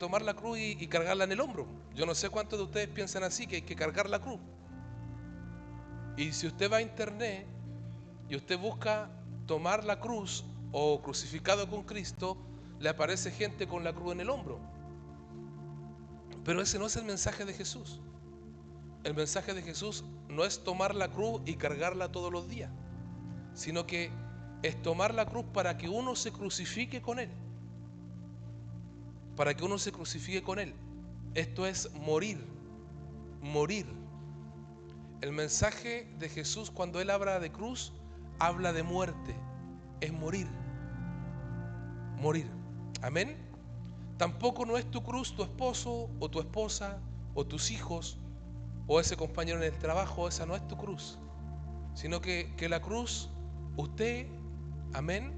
tomar la cruz y cargarla en el hombro. Yo no sé cuántos de ustedes piensan así, que hay que cargar la cruz. Y si usted va a internet y usted busca tomar la cruz o crucificado con Cristo, le aparece gente con la cruz en el hombro. Pero ese no es el mensaje de Jesús. El mensaje de Jesús no es tomar la cruz y cargarla todos los días, sino que es tomar la cruz para que uno se crucifique con Él. Para que uno se crucifique con Él. Esto es morir. Morir. El mensaje de Jesús cuando Él habla de cruz, habla de muerte. Es morir. Morir. Amén. Tampoco no es tu cruz tu esposo o tu esposa o tus hijos o ese compañero en el trabajo. Esa no es tu cruz, sino que la cruz, usted, amén,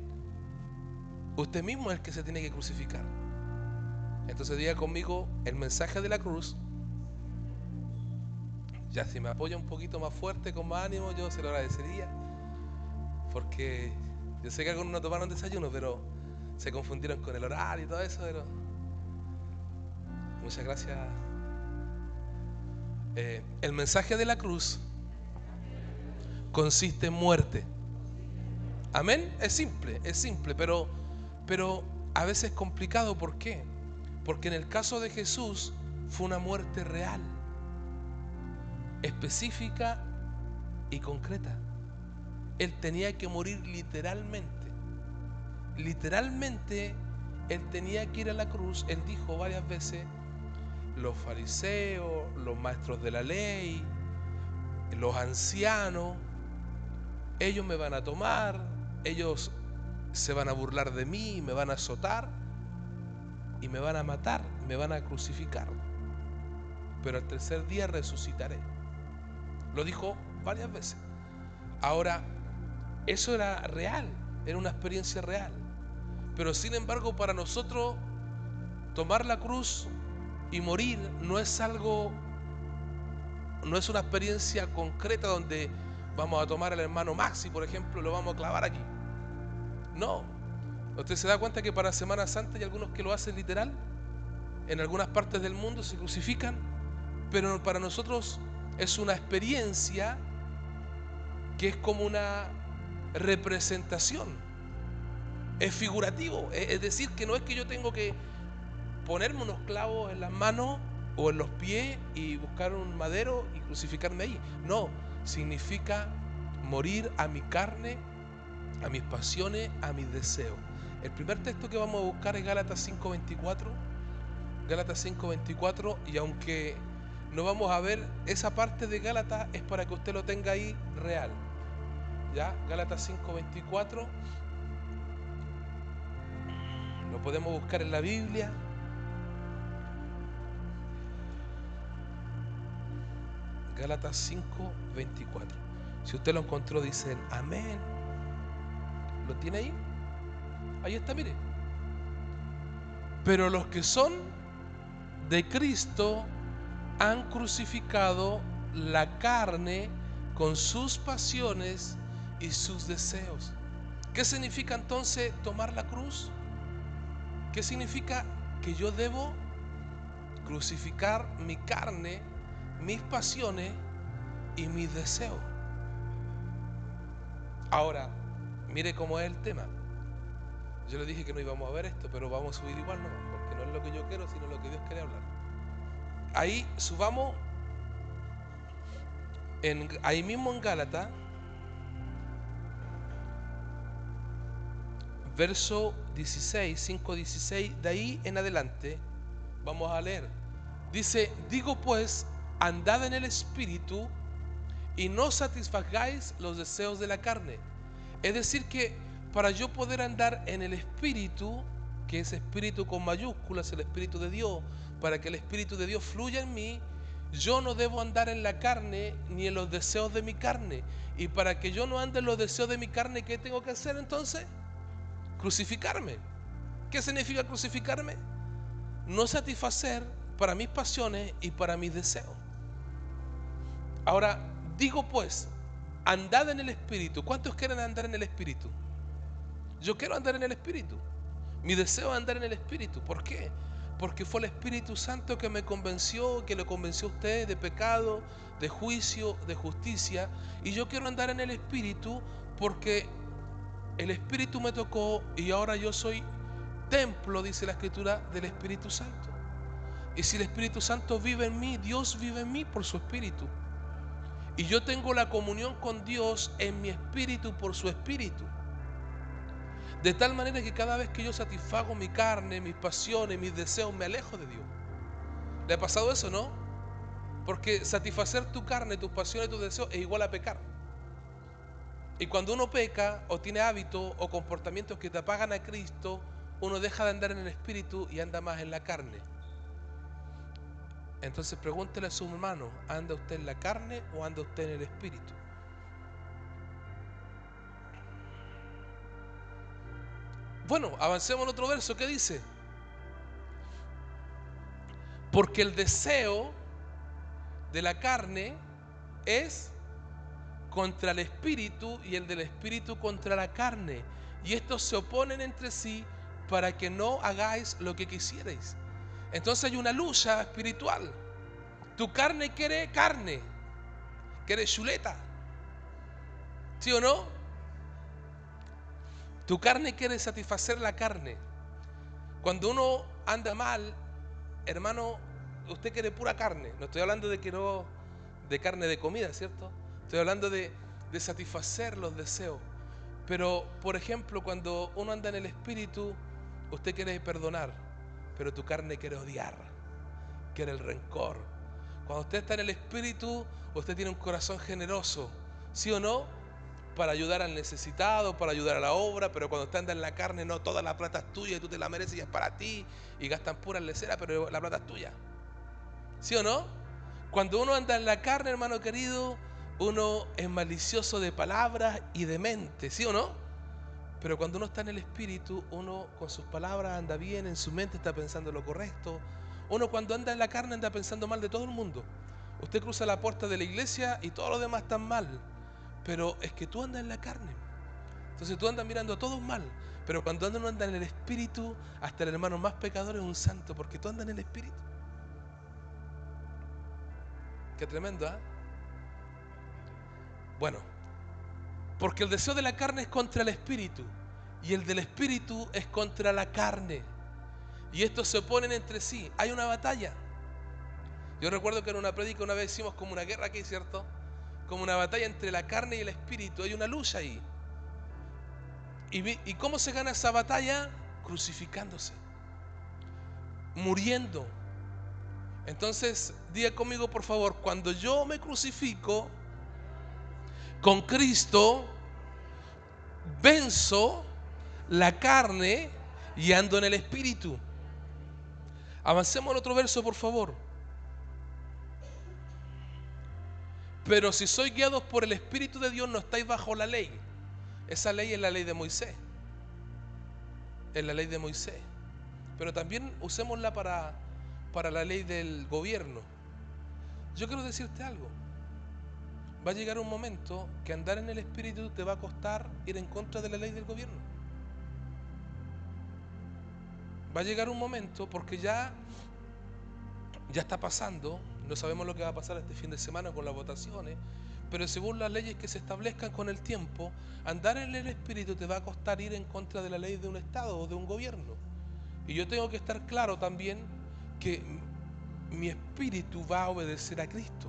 usted mismo es el que se tiene que crucificar. Entonces diga conmigo el mensaje de la cruz. Ya si me apoya un poquito más fuerte, con más ánimo, yo se lo agradecería, porque yo sé que algunos no tomaron desayuno, pero se confundieron con el horario y todo eso, pero muchas gracias. El mensaje de la cruz consiste en muerte. Amén. Es simple, pero a veces es complicado. ¿Por qué? Porque en el caso de Jesús fue una muerte real, específica y concreta. Él tenía que morir literalmente. Literalmente, Él tenía que ir a la cruz. Él dijo varias veces: los fariseos, los maestros de la ley, los ancianos, ellos me van a tomar, ellos se van a burlar de mí, me van a azotar y me van a matar, me van a crucificar, pero al tercer día resucitaré. Lo dijo varias veces. Ahora, eso era real, era una experiencia real. Pero sin embargo, para nosotros tomar la cruz y morir no es algo, no es una experiencia concreta donde vamos a tomar al hermano Maxi, por ejemplo, y lo vamos a clavar aquí. No. ¿Usted se da cuenta que para Semana Santa hay algunos que lo hacen literal? En algunas partes del mundo se crucifican, pero para nosotros es una experiencia que es como una representación. Es figurativo, es decir, que no es que yo tengo que ponerme unos clavos en las manos o en los pies y buscar un madero y crucificarme ahí. No, significa morir a mi carne, a mis pasiones, a mis deseos. El primer texto que vamos a buscar es Gálatas 5:24. Gálatas 5:24, y aunque no vamos a ver esa parte de Gálatas, es para que usted lo tenga ahí real. ¿Ya? Gálatas 5:24. Lo podemos buscar en la Biblia. Gálatas 5:24. Si usted lo encontró, dice amén. ¿Lo tiene ahí? Ahí está, mire. Pero los que son de Cristo han crucificado la carne con sus pasiones y sus deseos. ¿Qué significa entonces tomar la cruz? ¿Qué significa? Que yo debo crucificar mi carne, mis pasiones y mis deseos. Ahora, mire cómo es el tema. Yo le dije que no íbamos a ver esto, pero vamos a subir igual nomás, porque no es lo que yo quiero, sino lo que Dios quiere hablar. Ahí subamos, ahí mismo en Gálatas, verso 16, 5:16, de ahí en adelante, vamos a leer. Dice: digo pues, andad en el Espíritu y no satisfagáis los deseos de la carne. Es decir que para yo poder andar en el Espíritu, que es Espíritu con mayúsculas, el Espíritu de Dios, para que el Espíritu de Dios fluya en mí, yo no debo andar en la carne ni en los deseos de mi carne. Y para que yo no ande en los deseos de mi carne, ¿qué tengo que hacer entonces? Crucificarme. ¿Qué significa crucificarme? No satisfacer para mis pasiones y para mis deseos. Ahora, digo pues, andad en el Espíritu. ¿Cuántos quieren andar en el Espíritu? Yo quiero andar en el Espíritu. Mi deseo es andar en el Espíritu. ¿Por qué? porque fue el Espíritu Santo que me convenció, que le convenció a usted de pecado, de juicio, de justicia. Y yo quiero andar en el Espíritu porque el Espíritu me tocó y ahora yo soy templo, dice la Escritura, del Espíritu Santo. Y si el Espíritu Santo vive en mí, Dios vive en mí por su Espíritu. Y yo tengo la comunión con Dios en mi espíritu por su Espíritu. De tal manera que cada vez que yo satisfago mi carne, mis pasiones, mis deseos, me alejo de Dios. ¿Le ha pasado eso, no? Porque satisfacer tu carne, tus pasiones, tus deseos es igual a pecar. Y cuando uno peca o tiene hábitos o comportamientos que te apagan a Cristo, uno deja de andar en el espíritu y anda más en la carne. Entonces pregúntele a su hermano, ¿anda usted en la carne o anda usted en el espíritu? Bueno, avancemos en otro verso. ¿Qué dice? Porque el deseo de la carne es contra el espíritu y el del espíritu contra la carne. Y estos se oponen entre sí para que no hagáis lo que quisierais. Entonces hay una lucha espiritual. Tu carne, quiere chuleta. ¿Sí o no? Tu carne quiere satisfacer la carne. Cuando uno anda mal, hermano, usted quiere pura carne. No estoy hablando de que no, de carne de comida, ¿cierto? Estoy hablando de satisfacer los deseos. Pero, por ejemplo, cuando uno anda en el espíritu, usted quiere perdonar, pero tu carne quiere odiar, quiere el rencor. Cuando usted está en el espíritu, usted tiene un corazón generoso, ¿sí o no? Para ayudar al necesitado, para ayudar a la obra. Pero cuando usted anda en la carne, no, toda la plata es tuya y tú te la mereces y es para ti, y gastan puras leceras, pero la plata es tuya, ¿sí o no? Cuando uno anda en la carne, hermano querido, uno es malicioso de palabras y de mente, ¿sí o no? Pero cuando uno está en el espíritu, uno con sus palabras anda bien, en su mente está pensando lo correcto. Uno cuando anda en la carne anda pensando mal de todo el mundo. Usted cruza la puerta de la iglesia y todos los demás están mal, pero es que tú andas en la carne. Entonces tú andas mirando a todos mal. Pero cuando uno anda en el espíritu, hasta el hermano más pecador es un santo, porque tú andas en el espíritu. Qué tremendo, ¿eh? Bueno, porque el deseo de la carne es contra el espíritu y el del espíritu es contra la carne. Y estos se oponen entre sí. Hay una batalla. Yo recuerdo que en una prédica una vez hicimos como una guerra aquí, ¿cierto? Como una batalla entre la carne y el espíritu. Hay una lucha ahí. ¿Y cómo se gana esa batalla? Crucificándose, muriendo. Entonces, diga conmigo por favor, cuando yo me crucifico con Cristo, venzo la carne y ando en el espíritu. Avancemos al otro verso, por favor. Pero si sois guiados por el Espíritu de Dios, no estáis bajo la ley. Esa ley es la ley de Moisés. Es la ley de Moisés. Pero también usémosla para la ley del gobierno. Yo quiero decirte algo. Va a llegar un momento que andar en el Espíritu te va a costar ir en contra de la ley del gobierno. Va a llegar un momento, porque ya está pasando. No sabemos lo que va a pasar este fin de semana con las votaciones, pero según las leyes que se establezcan con el tiempo, andar en el espíritu te va a costar ir en contra de la ley de un estado o de un gobierno. Y yo tengo que estar claro también que mi espíritu va a obedecer a Cristo.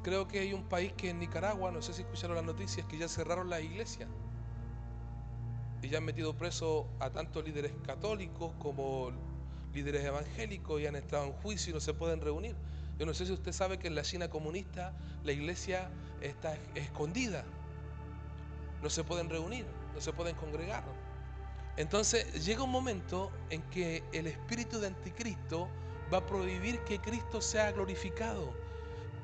Creo que hay un país que en Nicaragua, no sé si escucharon las noticias, que ya cerraron las iglesias y ya han metido preso a tantos líderes católicos como líderes evangélicos y han estado en juicio y no se pueden reunir. Yo no sé si usted sabe que en la China comunista la iglesia está escondida, no se pueden reunir, no se pueden congregar. Entonces llega un momento en que el espíritu de anticristo va a prohibir que Cristo sea glorificado,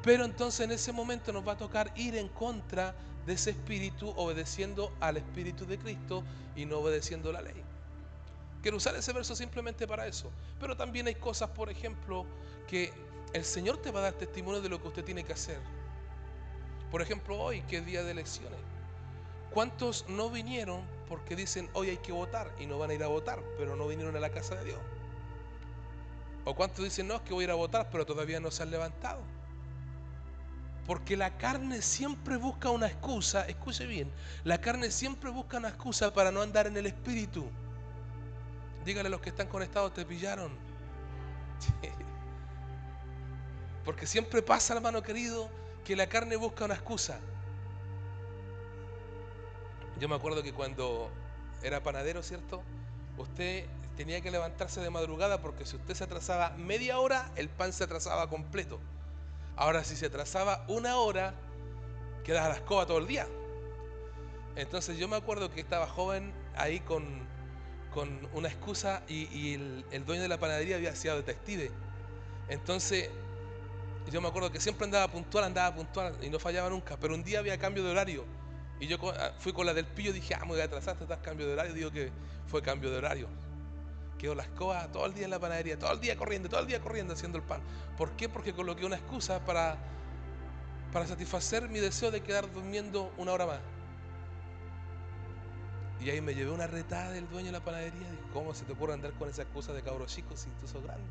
pero entonces en ese momento nos va a tocar ir en contra de ese espíritu, obedeciendo al espíritu de Cristo y no obedeciendo la ley. Quiero usar ese verso simplemente para eso. Pero también hay cosas, por ejemplo, que el Señor te va a dar testimonio de lo que usted tiene que hacer. Por ejemplo, hoy, que es día de elecciones, ¿cuántos no vinieron porque dicen hoy hay que votar y no van a ir a votar, pero no vinieron a la casa de Dios. ¿O cuántos dicen no, es que voy a ir a votar, pero todavía no se han levantado? Porque la carne siempre busca una excusa, escuche bien, la carne siempre busca una excusa para no andar en el espíritu. Dígale a los que están conectados, te pillaron. Porque siempre pasa, hermano querido, que la carne busca una excusa. Yo me acuerdo que cuando era panadero, ¿cierto? Usted tenía que levantarse de madrugada porque si usted se atrasaba media hora, el pan se atrasaba completo. Ahora si se atrasaba una hora, quedaba a la escoba todo el día. Entonces yo me acuerdo que estaba joven ahí con una excusa y el dueño de la panadería había sido detective. Entonces yo me acuerdo que siempre andaba puntual y no fallaba nunca. Pero un día había cambio de horario y yo fui con la del pillo y dije, me voy a atrasar, estás cambio de horario. Digo que fue cambio de horario. Quedó la escoba todo el día en la panadería, todo el día corriendo haciendo el pan. ¿Por qué? Porque coloqué una excusa para satisfacer mi deseo de quedar durmiendo una hora más. Y ahí me llevé una retada del dueño de la panadería. Dijo, ¿cómo se te ocurre andar con esa excusa de cabro chico si tú sos grande?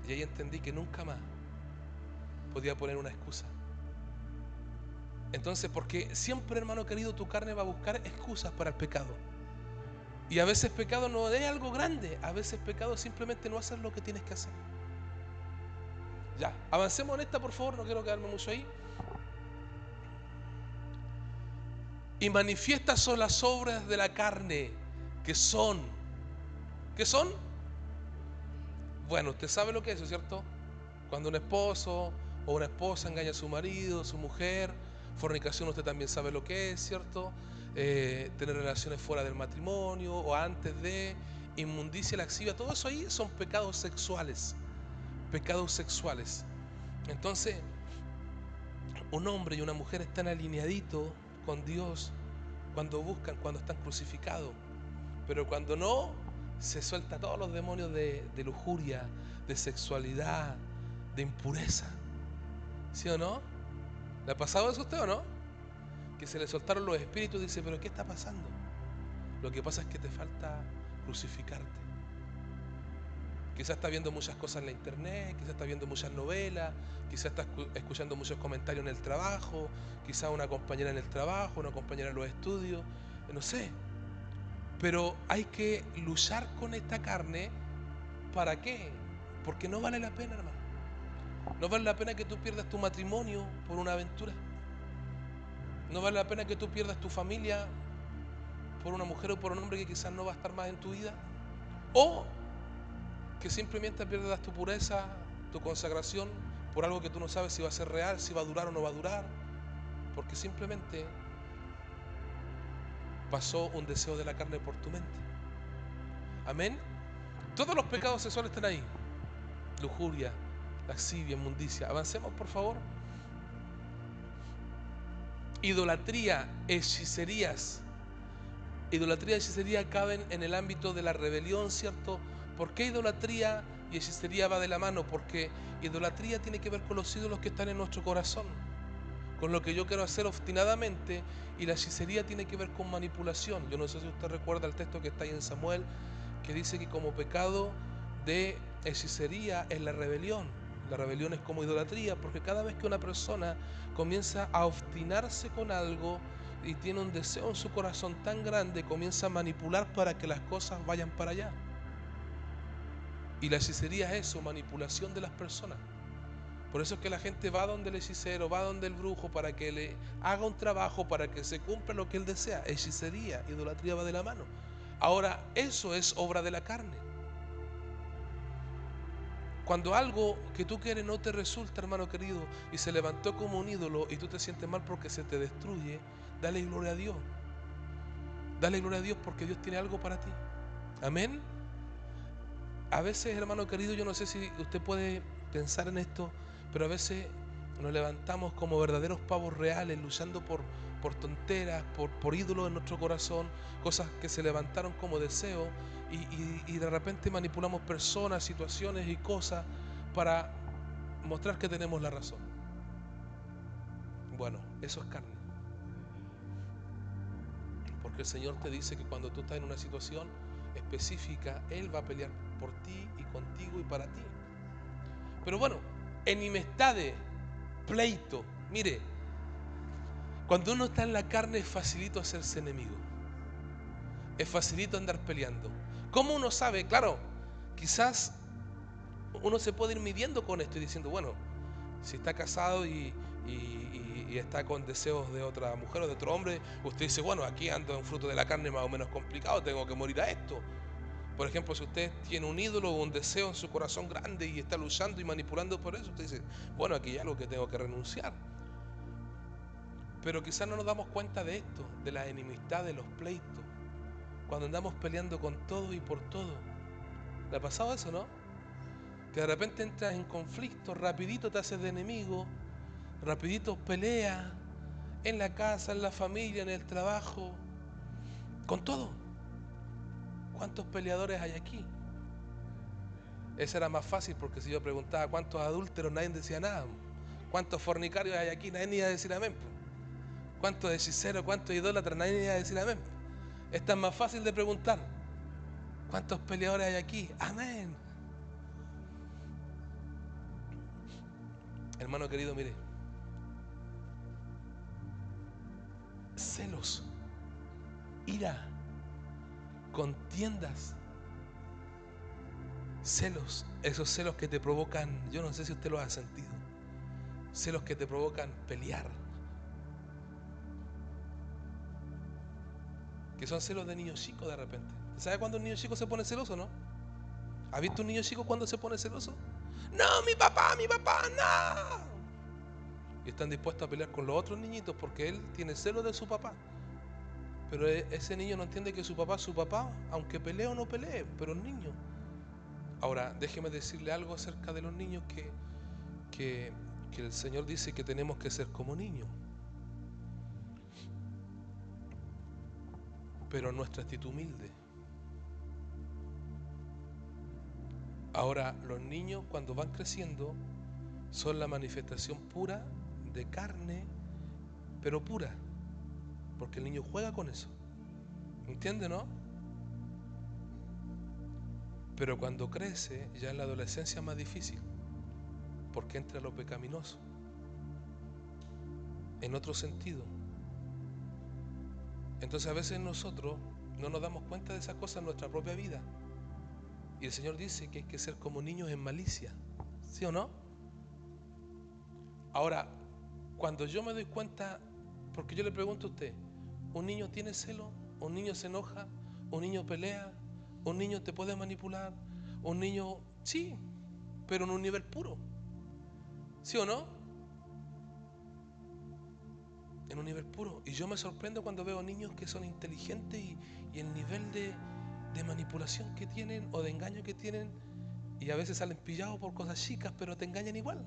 Y ahí entendí que nunca más podía poner una excusa. Entonces, porque siempre, hermano querido, tu carne va a buscar excusas para el pecado. Y a veces pecado no es algo grande, a veces pecado es simplemente no hacer lo que tienes que hacer. Ya, avancemos en esta, por favor, no quiero quedarme mucho ahí. Y manifiestas son las obras de la carne, que son. ¿Qué son? Bueno, usted sabe lo que es, ¿cierto? Cuando un esposo o una esposa engaña a su marido, su mujer, fornicación usted también sabe lo que es, ¿cierto? Tener relaciones fuera del matrimonio o antes de, inmundicia lascivia, todo eso ahí son pecados sexuales. Pecados sexuales. Entonces, un hombre y una mujer están alineaditos con Dios cuando buscan, cuando están crucificados. Pero cuando no, se suelta todos los demonios de lujuria, de sexualidad, de impureza. ¿Sí o no? ¿Le ha pasado eso a usted o no? Que se le soltaron los espíritus y dice, pero ¿qué está pasando? Lo que pasa es que te falta crucificarte. Quizás está viendo muchas cosas en la internet, quizás está viendo muchas novelas, quizás está escuchando muchos comentarios en el trabajo, quizás una compañera en el trabajo, una compañera en los estudios, no sé. Pero hay que luchar con esta carne. ¿Para qué? Porque no vale la pena, hermano. No vale la pena que tú pierdas tu matrimonio por una aventura. No vale la pena que tú pierdas tu familia por una mujer o por un hombre que quizás no va a estar más en tu vida. O que simplemente pierdas tu pureza, tu consagración por algo que tú no sabes si va a ser real, si va a durar o no va a durar. Porque simplemente pasó un deseo de la carne por tu mente. Amén. Todos los pecados sexuales están ahí. Lujuria, lascivia, inmundicia. Avancemos, por favor. Idolatría, hechicerías. Idolatría y hechicería caben en el ámbito de la rebelión, ¿cierto? ¿Por qué idolatría y hechicería va de la mano? Porque idolatría tiene que ver con los ídolos que están en nuestro corazón, con lo que yo quiero hacer obstinadamente, y la hechicería tiene que ver con manipulación. Yo no sé si usted recuerda el texto que está ahí en Samuel, que dice que como pecado de hechicería es la rebelión. La rebelión es como idolatría, porque cada vez que una persona comienza a obstinarse con algo y tiene un deseo en su corazón tan grande, comienza a manipular para que las cosas vayan para allá. Y la hechicería es eso, manipulación de las personas. Por eso es que la gente va donde el hechicero, va donde el brujo para que le haga un trabajo, para que se cumpla lo que él desea. Hechicería, idolatría va de la mano. Ahora, eso es obra de la carne. Cuando algo que tú quieres no te resulta, hermano querido, y se levantó como un ídolo y tú te sientes mal porque se te destruye, dale gloria a Dios. Dale gloria a Dios porque Dios tiene algo para ti. Amén. A veces, hermano querido, yo no sé si usted puede pensar en esto, pero a veces nos levantamos como verdaderos pavos reales, luchando por tonteras, por ídolos en nuestro corazón, cosas que se levantaron como deseo, y de repente manipulamos personas, situaciones y cosas para mostrar que tenemos la razón. Bueno, eso es carne. Porque el Señor te dice que cuando tú estás en una situación específica, Él va a pelear por ti y contigo y para ti. Pero bueno, enemistades, pleito. Mire, cuando uno está en la carne es facilito hacerse enemigo. Es facilito andar peleando. ¿Cómo uno sabe? Claro, quizás uno se puede ir midiendo con esto y diciendo, bueno, si está casado y está con deseos de otra mujer o de otro hombre, usted dice, bueno, aquí ando en fruto de la carne más o menos complicado, tengo que morir a esto. Por ejemplo, si usted tiene un ídolo o un deseo en su corazón grande y está luchando y manipulando por eso, usted dice, bueno, aquí hay algo que tengo que renunciar. Pero quizás no nos damos cuenta de esto, de la enemistad, de los pleitos, cuando andamos peleando con todo y por todo. ¿Le ha pasado eso, no? Que de repente entras en conflicto, rapidito te haces de enemigo, rapidito peleas en la casa, en la familia, en el trabajo, con todo. ¿Cuántos peleadores hay aquí? Ese era más fácil porque si yo preguntaba cuántos adúlteros, nadie decía nada. ¿Cuántos fornicarios hay aquí? Nadie ni iba a decir amén. ¿Cuántos hechiceros, cuántos idólatras? Nadie ni iba a decir amén. Esta es más fácil de preguntar. ¿Cuántos peleadores hay aquí? Amén. Hermano querido, mire. Celos, ira, contiendas, celos, esos celos que te provocan, yo no sé si usted lo ha sentido, celos que te provocan pelear, que son celos de niño chico de repente. ¿Sabe cuándo un niño chico se pone celoso, no? ¿Ha visto un niño chico cuando se pone celoso? No, mi papá, no. Y están dispuestos a pelear con los otros niñitos porque él tiene celos de su papá. Pero ese niño no entiende que su papá es su papá, aunque pelee o no pelee, pero es niño. Ahora, déjeme decirle algo acerca de los niños que el Señor dice que tenemos que ser como niños. Pero nuestra actitud humilde. Ahora, los niños cuando van creciendo son la manifestación pura de carne, pero pura. Porque el niño juega con eso. ¿Entiende, no? Pero cuando crece, ya en la adolescencia es más difícil. Porque entra lo pecaminoso. En otro sentido. Entonces a veces nosotros no nos damos cuenta de esas cosas en nuestra propia vida. Y el Señor dice que hay que ser como niños en malicia. ¿Sí o no? Ahora, cuando yo me doy cuenta, porque yo le pregunto a usted, ¿un niño tiene celo? ¿Un niño se enoja? ¿Un niño pelea? ¿Un niño te puede manipular? ¿Un niño? Sí, pero en un nivel puro. ¿Sí o no? En un nivel puro. Y yo me sorprendo cuando veo niños que son inteligentes y el nivel de manipulación que tienen o de engaño que tienen, y a veces salen pillados por cosas chicas, pero te engañan igual.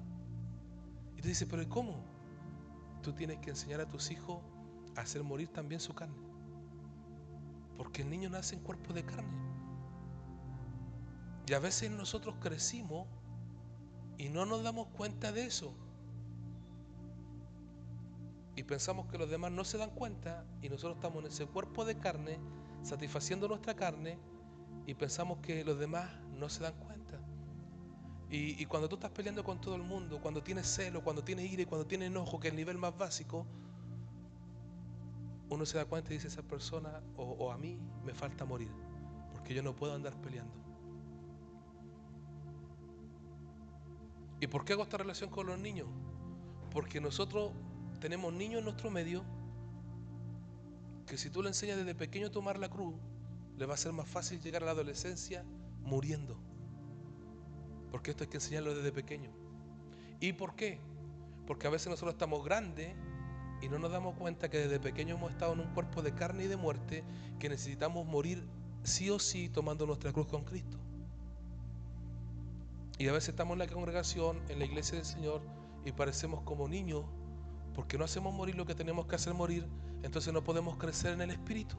Y tú dices, pero ¿y cómo? Tú tienes que enseñar a tus hijos a hacer morir también su carne. Porque el niño nace en cuerpo de carne. Y a veces nosotros crecimos y no nos damos cuenta de eso. Y pensamos que los demás no se dan cuenta y nosotros estamos en ese cuerpo de carne, satisfaciendo nuestra carne, y pensamos que los demás no se dan cuenta. Y cuando tú estás peleando con todo el mundo, cuando tienes celo, cuando tienes ira y cuando tienes enojo, que es el nivel más básico, uno se da cuenta y dice, esa persona o a mí me falta morir, porque yo no puedo andar peleando. ¿Y por qué hago esta relación con los niños? Porque nosotros tenemos niños en nuestro medio que si tú le enseñas desde pequeño a tomar la cruz, le va a ser más fácil llegar a la adolescencia muriendo. Porque esto hay que enseñarlo desde pequeño. ¿Y por qué? Porque a veces nosotros estamos grandes y no nos damos cuenta que desde pequeño hemos estado en un cuerpo de carne y de muerte, que necesitamos morir sí o sí tomando nuestra cruz con Cristo. Y a veces estamos en la congregación, en la iglesia del Señor, y parecemos como niños porque no hacemos morir lo que tenemos que hacer morir. Entonces no podemos crecer en el Espíritu.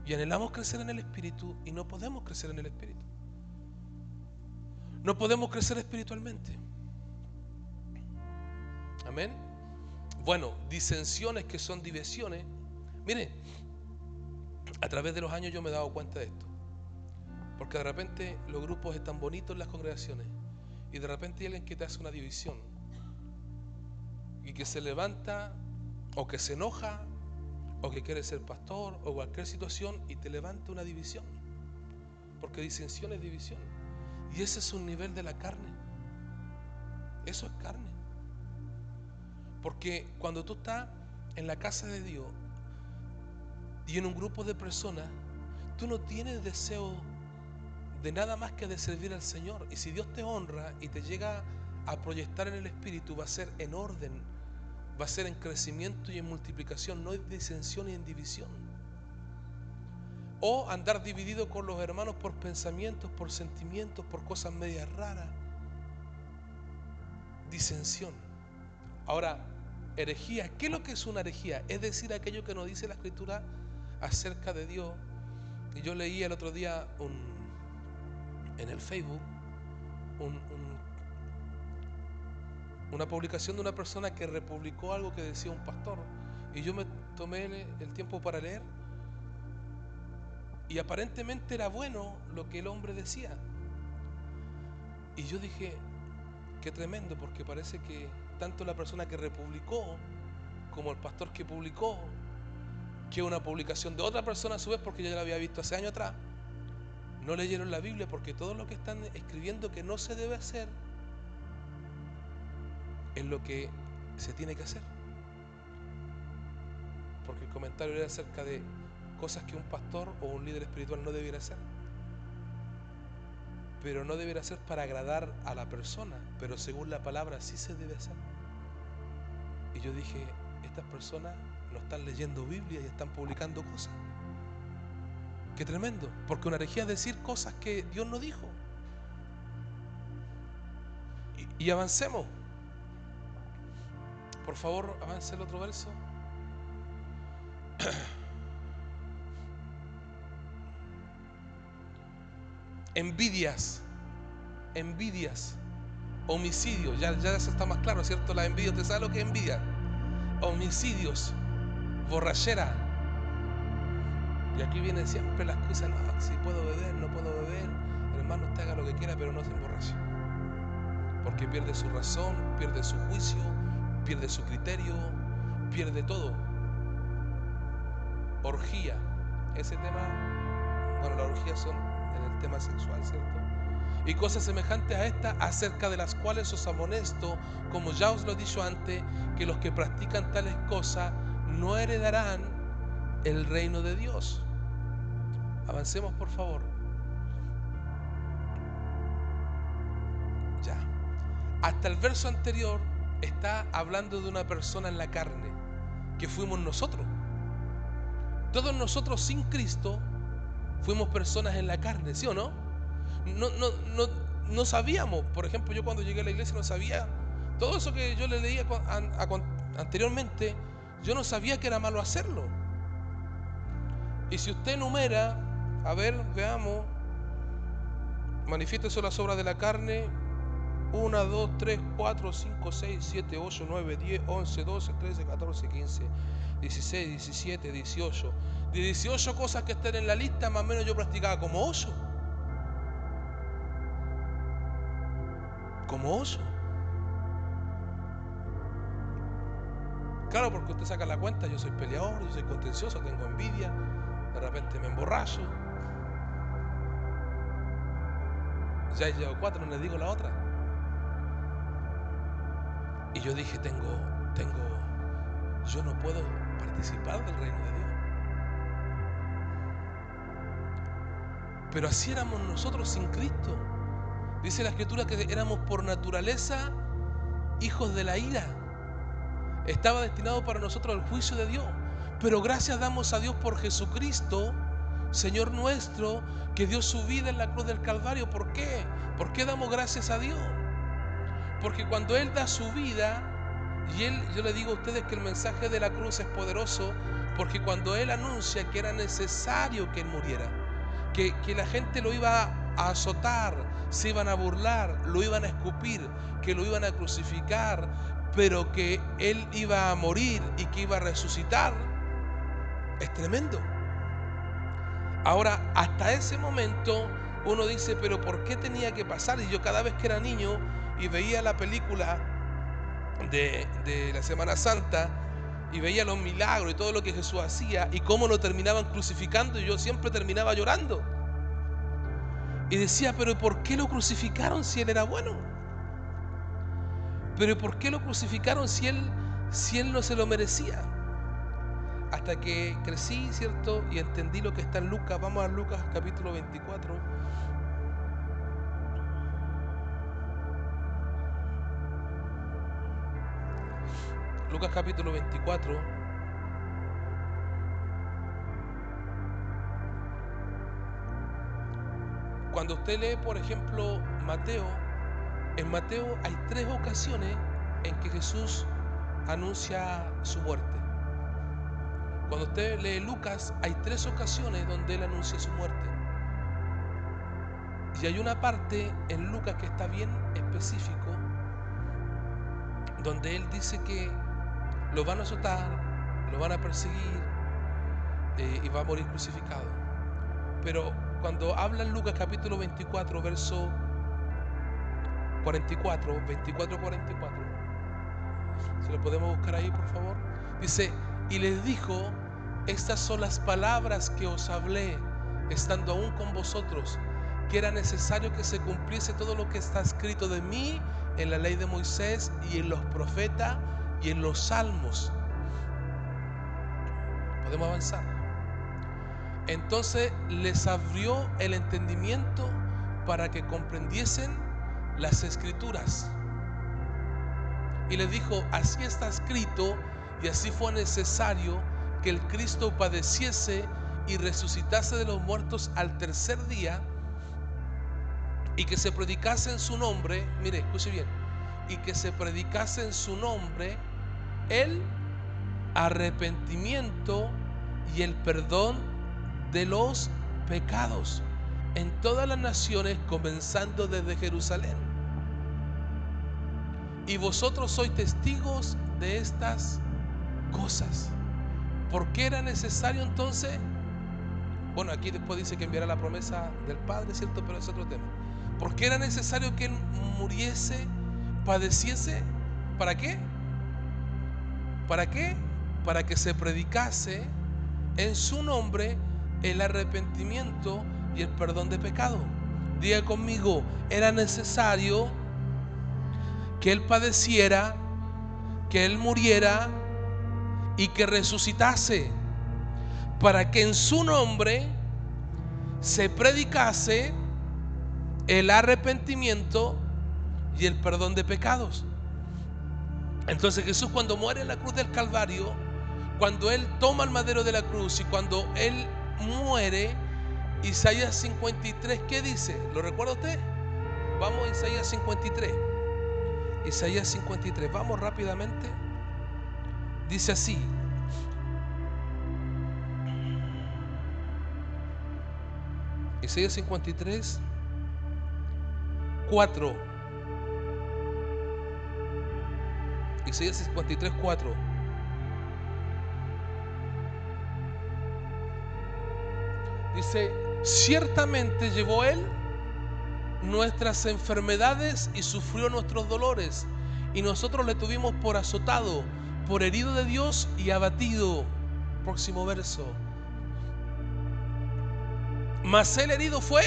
Y anhelamos crecer en el Espíritu y no podemos crecer en el Espíritu. No podemos crecer espiritualmente. Amén. Bueno, disensiones que son divisiones. Mire, A través de los años yo me he dado cuenta de esto. Porque de repente los grupos están bonitos en las congregaciones y de repente hay alguien que te hace una división y que se levanta o que se enoja o que quiere ser pastor o cualquier situación y te levanta una división. Porque disensión es división. Y ese es un nivel de la carne. Eso es carne. Porque cuando tú estás en la casa de Dios y en un grupo de personas, tú no tienes deseo de nada más que de servir al Señor. Y si Dios te honra y te llega a proyectar en el Espíritu, va a ser en orden, va a ser en crecimiento y en multiplicación, no en disensión y en división. O andar dividido con los hermanos por pensamientos, por sentimientos, por cosas medias raras. Disensión. Ahora, herejía. ¿Qué es lo que es una herejía? Es decir, aquello que nos dice la Escritura acerca de Dios. Y yo leí el otro día en el Facebook una publicación de una persona que republicó algo que decía un pastor. Y yo me tomé el tiempo para leer. Y aparentemente era bueno lo que el hombre decía. Y yo dije, qué tremendo, porque parece que tanto la persona que republicó como el pastor que publicó, que una publicación de otra persona a su vez, porque yo ya la había visto hace años atrás, no leyeron la Biblia, porque todo lo que están escribiendo que no se debe hacer es lo que se tiene que hacer. Porque el comentario era acerca de cosas que un pastor o un líder espiritual no debiera hacer. Pero no debiera hacer para agradar a la persona, pero según la palabra sí se debe hacer. Y yo dije, estas personas no están leyendo Biblia y están publicando cosas. Qué tremendo, porque una herejía es decir cosas que Dios no dijo. Y avancemos. Por favor, avance el otro verso. Envidias, homicidios, ya eso está más claro, ¿cierto? La envidia, ¿usted sabe lo que es envidia? Homicidios, borrachera. Y aquí viene siempre la excusa, no, si puedo beber, no puedo beber. Hermano, usted haga lo que quiera, pero no se emborrache. Porque pierde su razón, pierde su juicio, pierde su criterio, pierde todo. Orgía, ese tema, bueno, las orgías son en el tema sexual, ¿cierto? Y cosas semejantes a esta, acerca de las cuales os amonesto, como ya os lo he dicho antes, que los que practican tales cosas no heredarán el reino de Dios. Avancemos, por favor. Ya. Hasta el verso anterior está hablando de una persona en la carne, que fuimos nosotros. Todos nosotros sin Cristo fuimos personas en la carne, ¿sí o no? No sabíamos. Por ejemplo, yo cuando llegué a la iglesia no sabía todo eso que yo le leía anteriormente. Yo no sabía que era malo hacerlo. Y si usted enumera, a ver, veamos, manifiéstese las obras de la carne: 1, 2, 3, 4, 5, 6, 7, 8, 9, 10, 11, 12, 13, 14, 15, 16, 17, 18. De 18 cosas que están en la lista, más o menos yo practicaba como 8. Como 8. Claro, porque usted saca la cuenta, yo soy peleador, yo soy contencioso, tengo envidia, de repente me emborracho. Ya he llegado 4, no les digo la otra. Y yo dije, yo no puedo participar del reino de Dios. Pero así éramos nosotros sin Cristo. Dice la Escritura que éramos por naturaleza hijos de la ira. Estaba destinado para nosotros el juicio de Dios. Pero gracias damos a Dios por Jesucristo, Señor nuestro, que dio su vida en la cruz del Calvario. ¿Por qué? ¿Por qué damos gracias a Dios? Porque cuando Él da su vida, yo le digo a ustedes que el mensaje de la cruz es poderoso, porque cuando Él anuncia que era necesario que Él muriera, que la gente lo iba a azotar, se iban a burlar, lo iban a escupir, que lo iban a crucificar, pero que Él iba a morir y que iba a resucitar, es tremendo. Ahora, hasta ese momento uno dice, pero ¿por qué tenía que pasar? Y yo cada vez que era niño y veía la película de la Semana Santa y veía los milagros y todo lo que Jesús hacía y cómo lo terminaban crucificando, y yo siempre terminaba llorando. Y decía, pero ¿por qué lo crucificaron si él era bueno? ¿Pero por qué lo crucificaron si él no se lo merecía? Hasta que crecí, ¿cierto? Y entendí lo que está en Lucas. Vamos a Lucas capítulo 24. Lucas capítulo 24. Cuando usted lee, por ejemplo, Mateo, en Mateo hay 3 ocasiones en que Jesús anuncia su muerte. Cuando usted lee Lucas, hay 3 ocasiones donde él anuncia su muerte. Y hay una parte en Lucas que está bien específico, donde él dice que lo van a azotar, lo van a perseguir y va a morir crucificado. Pero cuando habla en Lucas capítulo 24, verso 44, 24-44, ¿se lo podemos buscar ahí, por favor? Dice, y les dijo, estas son las palabras que os hablé, estando aún con vosotros, que era necesario que se cumpliese todo lo que está escrito de mí en la ley de Moisés y en los profetas y en los salmos. Podemos avanzar. Entonces les abrió el entendimiento para que comprendiesen las escrituras. Y les dijo, así está escrito, y así fue necesario que el Cristo padeciese y resucitase de los muertos al tercer día, y que se predicase en su nombre, mire, escuche bien, y que se predicase en su nombre el arrepentimiento y el perdón de los pecados en todas las naciones, comenzando desde Jerusalén. Y vosotros sois testigos de estas cosas. ¿Por qué era necesario entonces? Bueno, aquí después dice que enviará la promesa del Padre, ¿cierto? Pero es otro tema. ¿Por qué era necesario que él muriese, padeciese? ¿Para qué? ¿Para qué? Para que se predicase en su nombre el arrepentimiento y el perdón de pecado. Diga conmigo, era necesario que él padeciera, que él muriera y que resucitase, para que en su nombre se predicase el arrepentimiento y el perdón de pecados. Entonces Jesús, cuando muere en la cruz del Calvario, cuando él toma el madero de la cruz y cuando él muere, Isaías 53, ¿qué dice? ¿Lo recuerda usted? Vamos a Isaías 53. Isaías 53, vamos rápidamente. Dice así: Isaías 53, 4. Isaías 53, 4. Dice, ciertamente llevó él nuestras enfermedades y sufrió nuestros dolores, y nosotros le tuvimos por azotado, por herido de Dios y abatido. Próximo verso. Mas él herido fue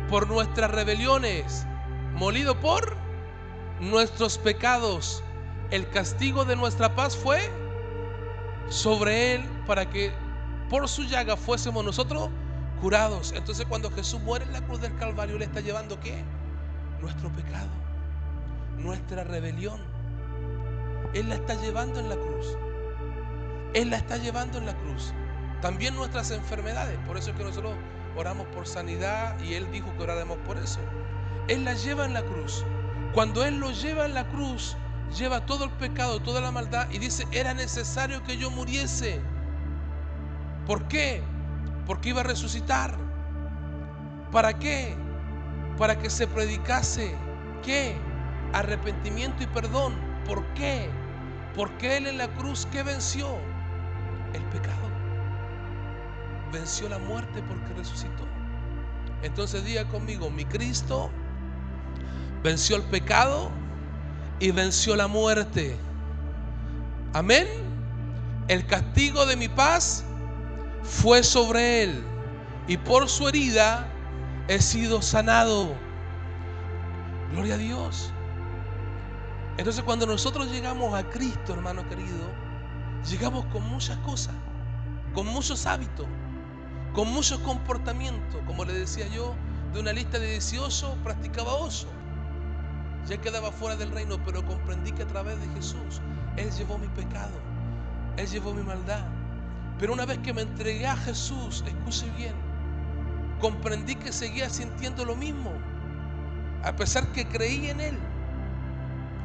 por nuestras rebeliones, molido por nuestros pecados. El castigo de nuestra paz fue sobre él, para que por su llaga fuésemos nosotros curados. Entonces, cuando Jesús muere en la cruz del Calvario, le está llevando ¿qué? Nuestro pecado, nuestra rebelión. Él la está llevando en la cruz. Él la está llevando en la cruz. También nuestras enfermedades. Por eso es que nosotros oramos por sanidad, y Él dijo que oráramos por eso. Él la lleva en la cruz. Cuando Él lo lleva en la cruz, lleva todo el pecado, toda la maldad, y dice, era necesario que yo muriese. ¿Por qué? Porque iba a resucitar. ¿Para qué? Para que se predicase ¿qué? Arrepentimiento y perdón. ¿Por qué? Porque Él en la cruz, ¿qué venció? El pecado. venció la muerte porque resucitó. Entonces diga conmigo, mi Cristo venció el pecado y venció la muerte. Amén. El castigo de mi paz fue sobre él y por su herida he sido sanado. Gloria a Dios. Entonces cuando nosotros llegamos a Cristo, hermano querido, llegamos con muchas cosas, con muchos hábitos, con muchos comportamientos. Como le decía yo, de una lista de 18 practicaba 8. Ya quedaba fuera del reino, pero comprendí que a través de Jesús Él llevó mi pecado, Él llevó mi maldad. Pero una vez que me entregué a Jesús, escuche bien, comprendí que seguía sintiendo lo mismo. A pesar que creí en Él,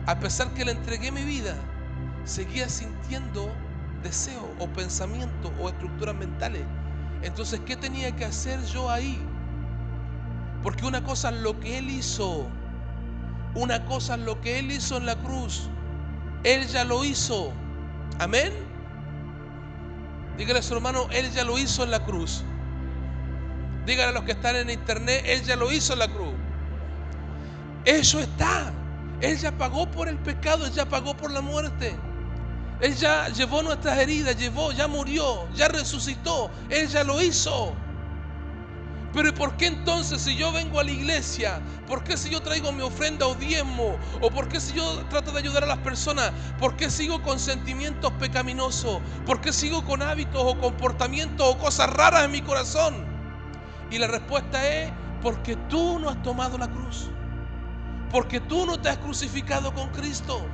a pesar que le entregué mi vida, seguía sintiendo deseos o pensamientos o estructuras mentales. Entonces, ¿qué tenía que hacer yo ahí? Porque una cosa es lo que Él hizo, una cosa es lo que Él hizo en la cruz. Él ya lo hizo. Amén. Dígale a su hermano, Él ya lo hizo en la cruz. Dígale a los que están en internet, Él ya lo hizo en la cruz. Eso está. Él ya pagó por el pecado, Él ya pagó por la muerte. Él ya llevó nuestras heridas, ya murió, ya resucitó. Él ya lo hizo. Pero ¿y por qué entonces si yo vengo a la iglesia? ¿Por qué si yo traigo mi ofrenda o diezmo? ¿O por qué si yo trato de ayudar a las personas? ¿Por qué sigo con sentimientos pecaminosos? ¿Por qué sigo con hábitos o comportamientos o cosas raras en mi corazón? Y la respuesta es porque tú no has tomado la cruz. Porque tú no te has crucificado con Cristo.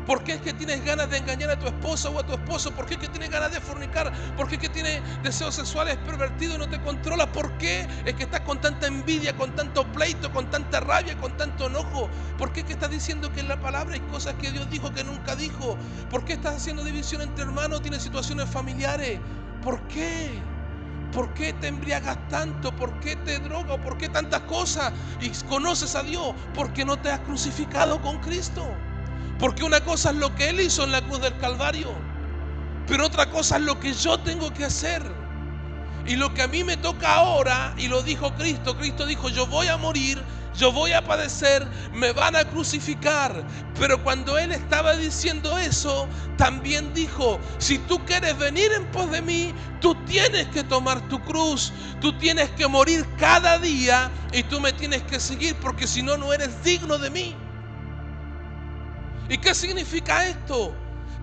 ¿Por qué es que tienes ganas de engañar a tu esposa o a tu esposo? ¿Por qué es que tienes ganas de fornicar? ¿Por qué es que tienes deseos sexuales pervertidos y no te controlas? ¿Por qué es que estás con tanta envidia, con tanto pleito, con tanta rabia, con tanto enojo? ¿Por qué es que estás diciendo que en la palabra hay cosas que Dios dijo que nunca dijo? ¿Por qué estás haciendo división entre hermanos? ¿Tienes situaciones familiares? ¿Por qué? ¿Por qué te embriagas tanto? ¿Por qué te drogas? ¿Por qué tantas cosas? Y conoces a Dios porque no te has crucificado con Cristo. Porque una cosa es lo que Él hizo en la cruz del Calvario, pero otra cosa es lo que yo tengo que hacer. Y lo que a mí me toca ahora, y lo dijo Cristo, Cristo dijo, yo voy a morir, yo voy a padecer, me van a crucificar. Pero cuando Él estaba diciendo eso, también dijo, si tú quieres venir en pos de mí, tú tienes que tomar tu cruz, tú tienes que morir cada día y tú me tienes que seguir, porque si no, no eres digno de mí. ¿Y qué significa esto?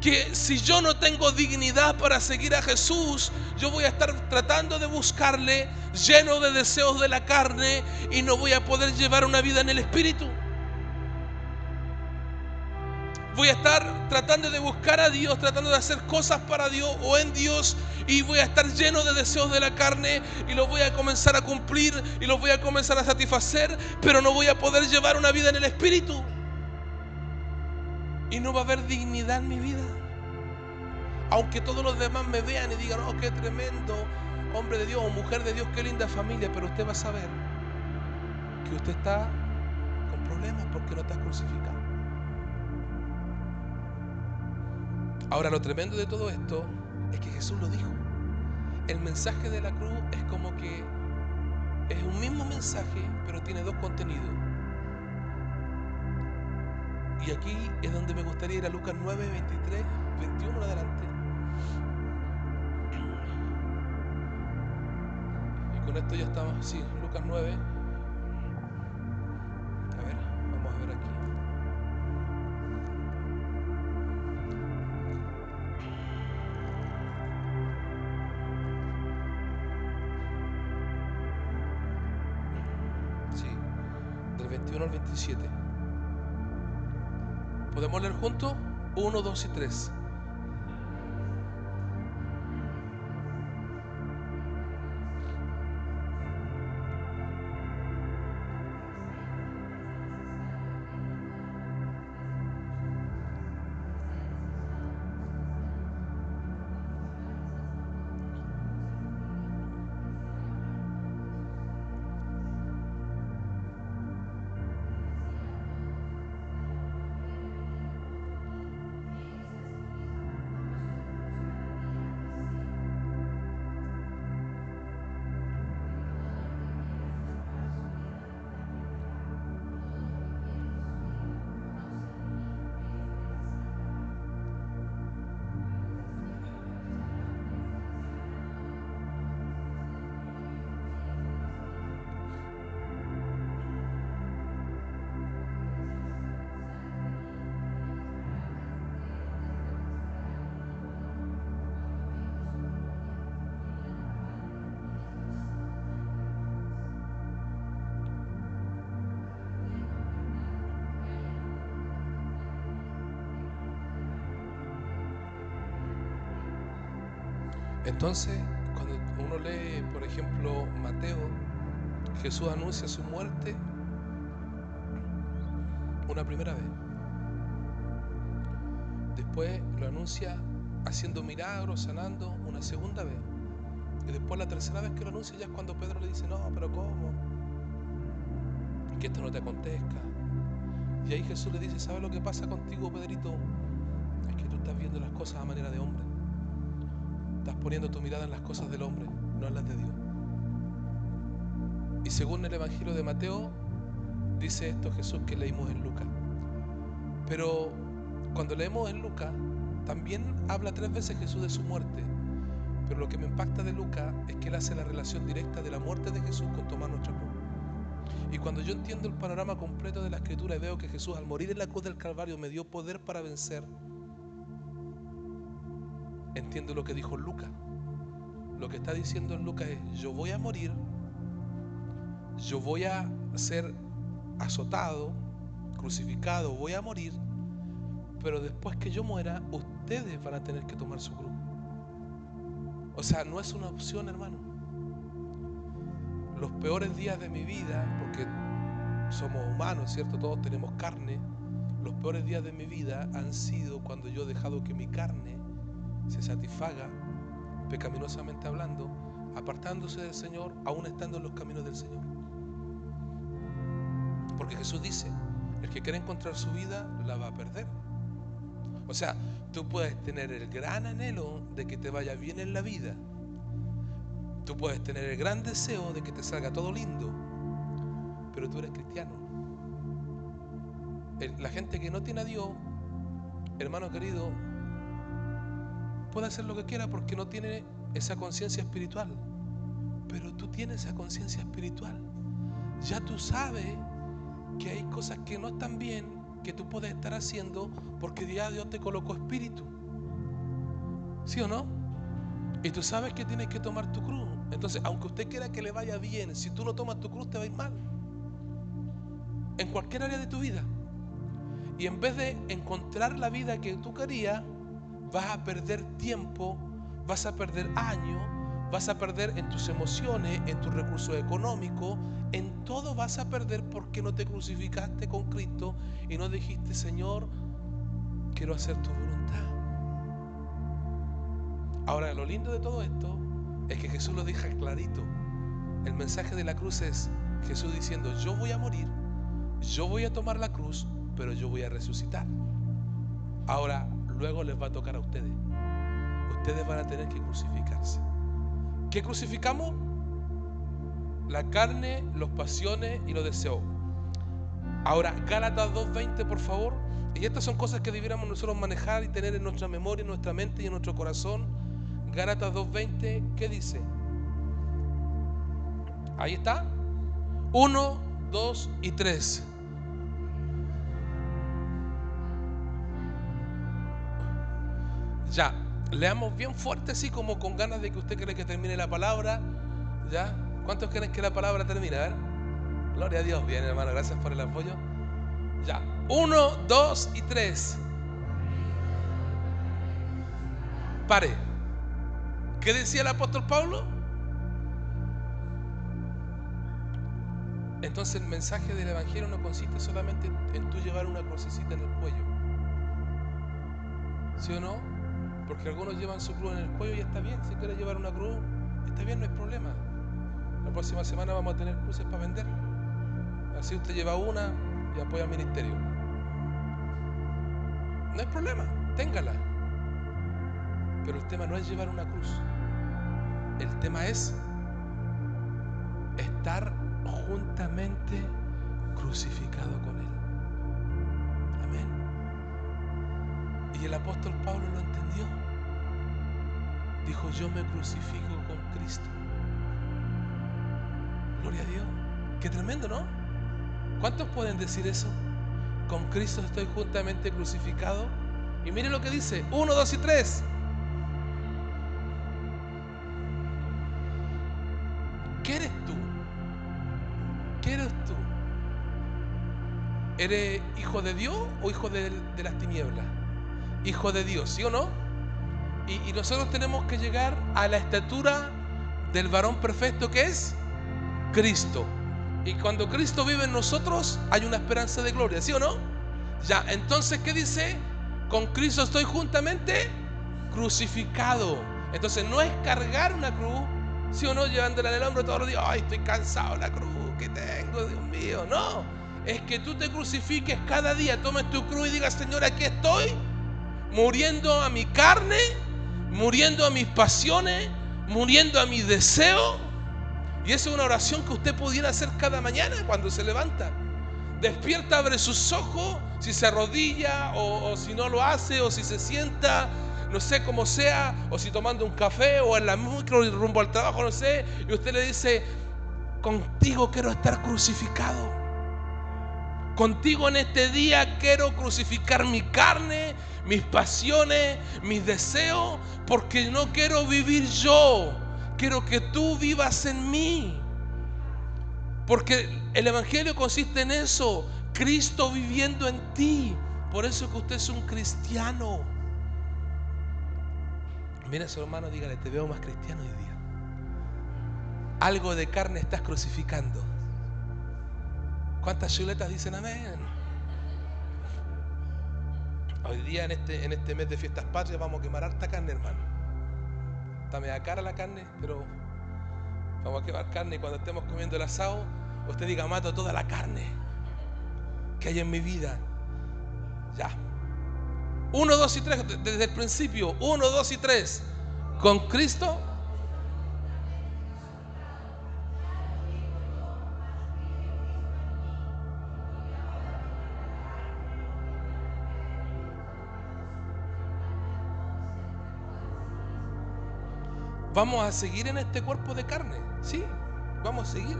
Que si yo no tengo dignidad para seguir a Jesús, yo voy a estar tratando de buscarle lleno de deseos de la carne y no voy a poder llevar una vida en el Espíritu. Voy a estar tratando de buscar a Dios, tratando de hacer cosas para Dios o en Dios, y voy a estar lleno de deseos de la carne y los voy a comenzar a cumplir y los voy a comenzar a satisfacer, pero no voy a poder llevar una vida en el Espíritu. Y no va a haber dignidad en mi vida. Aunque todos los demás me vean y digan, oh, qué tremendo hombre de Dios o mujer de Dios, qué linda familia. Pero usted va a saber que usted está con problemas porque no te has crucificado. Ahora, lo tremendo de todo esto es que Jesús lo dijo. El mensaje de la cruz es como que es un mismo mensaje, pero tiene dos contenidos. Y aquí es donde me gustaría ir a Lucas 9, 23, 21 en adelante. Y con esto ya estamos, sí, Lucas 9. A ver, vamos a ver aquí. Sí, del 21 al 27. ¿Podemos leer juntos? 1, 2 y 3. Entonces, cuando uno lee, por ejemplo, Mateo, Jesús anuncia su muerte una primera vez. Después lo anuncia haciendo milagros, sanando una segunda vez. Y después la tercera vez que lo anuncia ya es cuando Pedro le dice, no, pero ¿cómo? Que esto no te acontezca. Y ahí Jesús le dice, ¿sabes lo que pasa contigo, Pedrito? Es que tú estás viendo las cosas a manera de hombre. Estás poniendo tu mirada en las cosas del hombre, no en las de Dios. Y según el Evangelio de Mateo, dice esto Jesús que leímos en Lucas. Pero cuando leemos en Lucas, también habla 3 veces Jesús de su muerte. Pero lo que me impacta de Lucas es que él hace la relación directa de la muerte de Jesús con tomar nuestra cruz. Y cuando yo entiendo el panorama completo de la Escritura y veo que Jesús al morir en la cruz del Calvario me dio poder para vencer, entiendo lo que dijo Lucas. Lo que está diciendo en Lucas es, yo voy a morir, yo voy a ser azotado, crucificado, voy a morir, pero después que yo muera, ustedes van a tener que tomar su cruz. O sea, no es una opción, hermano. Los peores días de mi vida, porque somos humanos, ¿cierto? Todos tenemos carne. Los peores días de mi vida han sido cuando yo he dejado que mi carne se satisfaga, pecaminosamente hablando, apartándose del Señor, aún estando en los caminos del Señor. Porque Jesús dice, el que quiere encontrar su vida, la va a perder. O sea, tú puedes tener el gran anhelo de que te vaya bien en la vida. Tú puedes tener el gran deseo de que te salga todo lindo, pero tú eres cristiano. La gente que no tiene a Dios, hermano querido, puede hacer lo que quiera porque no tiene esa conciencia espiritual. Pero tú tienes esa conciencia espiritual. Ya tú sabes que hay cosas que no están bien, que tú puedes estar haciendo porque ya Dios te colocó espíritu. ¿Sí o no? Y tú sabes que tienes que tomar tu cruz. Entonces, aunque usted quiera que le vaya bien, si tú no tomas tu cruz te va a ir mal. En cualquier área de tu vida. Y en vez de encontrar la vida que tú querías, vas a perder tiempo, vas a perder años, vas a perder en tus emociones, en tus recursos económicos, en todo vas a perder porque no te crucificaste con Cristo y no dijiste, Señor, quiero hacer tu voluntad. Ahora, lo lindo de todo esto es que Jesús lo deja clarito. El mensaje de la cruz es Jesús diciendo, yo voy a morir, yo voy a tomar la cruz, pero yo voy a resucitar. Ahora, luego les va a tocar a ustedes. Ustedes van a tener que crucificarse. ¿Qué crucificamos? La carne, los pasiones y los deseos. Ahora, Gálatas 2:20, por favor. Y estas son cosas que debiéramos nosotros manejar y tener en nuestra memoria, en nuestra mente y en nuestro corazón. Gálatas 2:20, ¿qué dice? Ahí está. 1, 2 y 3. Ya, leamos bien fuerte, así como con ganas de que usted cree que termine la palabra. ¿Ya? ¿Cuántos creen que la palabra termina? A ver. Gloria a Dios. Bien, hermano, gracias por el apoyo. Ya, 1, 2 y 3. Pare. ¿Qué decía el apóstol Pablo? Entonces el mensaje del evangelio no consiste solamente en tú llevar una crucecita en el cuello. ¿Sí o no? Porque algunos llevan su cruz en el cuello y está bien. Si quieres llevar una cruz, está bien, no hay problema. La próxima semana vamos a tener cruces para vender. Así usted lleva una y apoya al ministerio. No hay problema, téngala. Pero el tema no es llevar una cruz. El tema es estar juntamente crucificado con Él. Amén. Y el apóstol Pablo lo entendió. Dijo, yo me crucifico con Cristo. Gloria a Dios. Qué tremendo, ¿no? ¿Cuántos pueden decir eso? Con Cristo estoy juntamente crucificado. Y mire lo que dice, 1, 2 y 3. ¿Qué eres tú? ¿Qué eres tú? ¿Eres hijo de Dios o hijo de las tinieblas? Hijo de Dios, ¿sí o no? Y nosotros tenemos que llegar a la estatura del varón perfecto que es Cristo. Y cuando Cristo vive en nosotros hay una esperanza de gloria, ¿sí o no? Ya, entonces, ¿qué dice? Con Cristo estoy juntamente crucificado. Entonces no es cargar una cruz, ¿sí o no? Llevándola en el hombro todos los días. Ay, estoy cansado de la cruz que tengo, Dios mío. No, es que tú te crucifiques cada día, tomes tu cruz y digas: Señor, aquí estoy, muriendo a mi carne, muriendo a mis pasiones, muriendo a mis deseos. Y esa es una oración que usted pudiera hacer cada mañana cuando se levanta. Despierta, abre sus ojos, si se arrodilla o si no lo hace, o si se sienta, no sé cómo sea, o si tomando un café o en la micro y rumbo al trabajo, no sé, y usted le dice: contigo quiero estar crucificado. Contigo en este día quiero crucificar mi carne, mis pasiones, mis deseos, porque no quiero vivir yo, quiero que tú vivas en mí. Porque el evangelio consiste en eso, Cristo viviendo en ti. Por eso es que usted es un cristiano. Mira a su hermano, dígale: te veo más cristiano hoy día. Algo de carne estás crucificando. ¿Cuántas chuletas dicen amén? Hoy día en este mes de fiestas patrias vamos a quemar harta carne, hermano. Está media cara la carne, pero vamos a quemar carne. Y cuando estemos comiendo el asado, usted diga: mato toda la carne que hay en mi vida. Ya. 1, 2 y 3, desde el principio. 1, 2 y 3. Con Cristo. Vamos a seguir en este cuerpo de carne. Sí, vamos a seguir.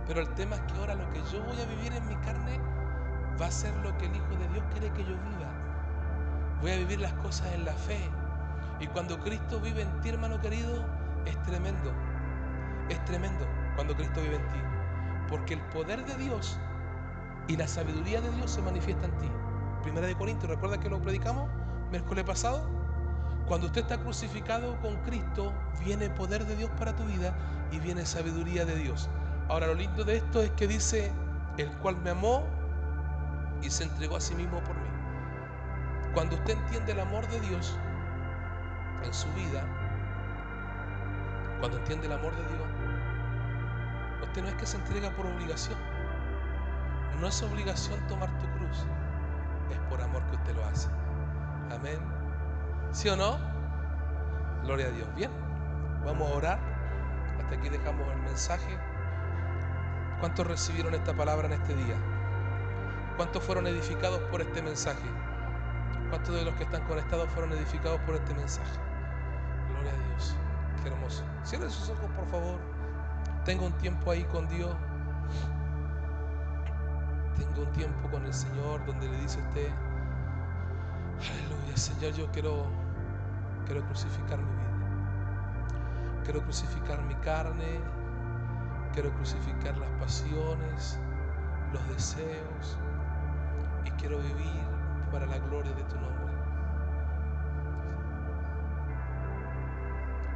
Pero el tema es que ahora lo que yo voy a vivir en mi carne va a ser lo que el Hijo de Dios quiere que yo viva. Voy a vivir las cosas en la fe. Y cuando Cristo vive en ti, hermano querido, es tremendo. Es tremendo cuando Cristo vive en ti. Porque el poder de Dios y la sabiduría de Dios se manifiesta en ti. 1 Corintios, ¿recuerda que lo predicamos miércoles pasado? Cuando usted está crucificado con Cristo, viene poder de Dios para tu vida y viene sabiduría de Dios. Ahora, lo lindo de esto es que dice: el cual me amó y se entregó a sí mismo por mí. Cuando usted entiende el amor de Dios en su vida, cuando entiende el amor de Dios, usted no es que se entrega por obligación. No es obligación tomar tu cruz, es por amor que usted lo hace. Amén. ¿Sí o no? Gloria a Dios. Bien, vamos a orar. Hasta aquí dejamos el mensaje. ¿Cuántos recibieron esta palabra en este día? ¿Cuántos fueron edificados por este mensaje? ¿Cuántos de los que están conectados fueron edificados por este mensaje? Gloria a Dios. Qué hermoso. Cierren sus ojos, por favor. Tenga un tiempo ahí con Dios. Tenga un tiempo con el Señor donde le dice a usted: aleluya, Señor, yo quiero crucificar mi vida. Quiero crucificar mi carne. Quiero crucificar las pasiones, los deseos. Y quiero vivir para la gloria de tu nombre.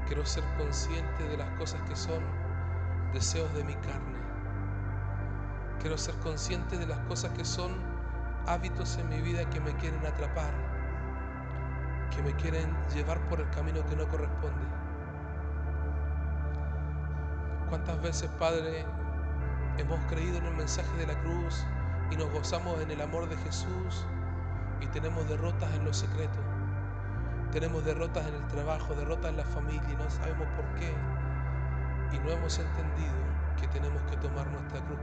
Quiero ser consciente de las cosas que son deseos de mi carne. Quiero ser consciente de las cosas que son hábitos en mi vida que me quieren atrapar, que me quieren llevar por el camino que no corresponde. ¿Cuántas veces, Padre, hemos creído en el mensaje de la cruz y nos gozamos en el amor de Jesús y tenemos derrotas en lo secreto? Tenemos derrotas en el trabajo, derrotas en la familia y no sabemos por qué. Y no hemos entendido que tenemos que tomar nuestra cruz